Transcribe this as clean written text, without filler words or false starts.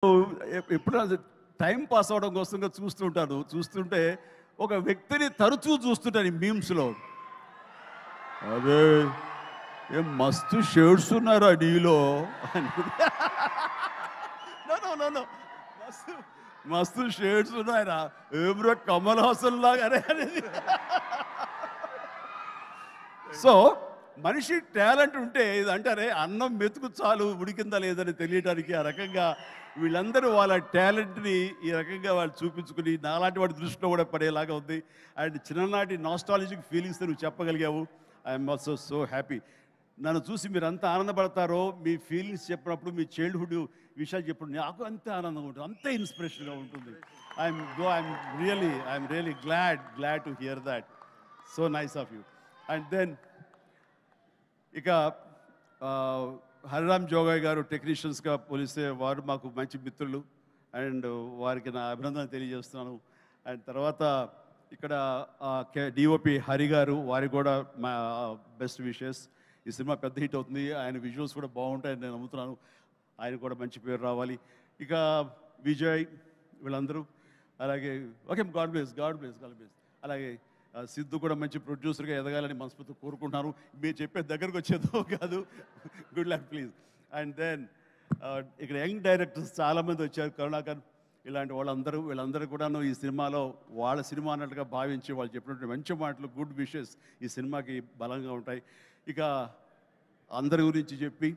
ఎప్పుడు time pass అవడం కోసంగా చూస్తుంటాను. చూస్తుంటే ఒక వ్యక్తిని తరచూ చూస్తుంటాను ఈ మీమ్స్లో. అదే ఏం మస్తు షేడ్స్ ఉన్నారా నీలో అని. మస్తు మస్తు షేడ్స్ ఉన్నాయరా, ఏమ్రా కమల్ హాసన్ లాగానే అనేది. సో మనిషి టాలెంట్ ఉంటే ఇది అంటారే అన్నం మెతుకు చాలు ఉడికిందా లేదని తెలియడానికి ఆ రకంగా వీళ్ళందరూ వాళ్ళ టాలెంట్ని ఈ రకంగా వాళ్ళు చూపించుకుని నాలాంటి వాడి దృష్టిలో కూడా పడేలాగా ఉంది. అండ్ చిన్ననాటి నాస్టాలజిక్ ఫీలింగ్స్ నువ్వు చెప్పగలిగావు. I'm also so happy. నన్ను చూసి మీరు అంత ఆనందపడతారో, మీ ఫీలింగ్స్ చెప్పినప్పుడు, మీ చైల్డ్హుడ్ విషయాలు చెప్పినప్పుడు నాకు అంతే ఆనందంగా ఉంటుంది, అంతే ఇన్స్పిరేషన్గా ఉంటుంది. I'm really glad to hear that. So nice of you. And then ఇక హరిరామ్ జోగయ్య గారు టెక్నీషియన్స్గా పోలిస్తే వారు మాకు మంచి మిత్రులు. అండ్ వారికి నా అభినందన తెలియజేస్తున్నాను. అండ్ తర్వాత ఇక్కడ డిఓపి హరి గారు, వారికి కూడా మా బెస్ట్ విషెస్. ఈ సినిమా పెద్ద హిట్ అవుతుంది, ఆయన విజువల్స్ కూడా బాగుంటాయని నేను నమ్ముతున్నాను. ఆయన కూడా మంచి పేరు రావాలి. ఇక విజయ్ వీళ్ళందరూ, అలాగే ఓకే, గాడ్ బ్లెస్. అలాగే సిద్ధు కూడా మంచి ప్రొడ్యూసర్గా ఎదగాలని మనస్ఫూర్తిగా కోరుకుంటున్నాను. మీరు చెప్పే దగ్గరకు వచ్చేదో కాదు. Good luck please. And then ఇక్కడ యంగ్ డైరెక్టర్స్ చాలామంది వచ్చారు, కరుణాకర్ ఇలాంటి వీళ్ళందరూ కూడాను ఈ సినిమాలో వాళ్ళ సినిమా అన్నట్టుగా భావించి వాళ్ళు చెప్పినటువంటి మంచి మాటలు, గుడ్ విషెస్ ఈ సినిమాకి బలంగా ఉంటాయి. ఇక అందరి గురించి చెప్పి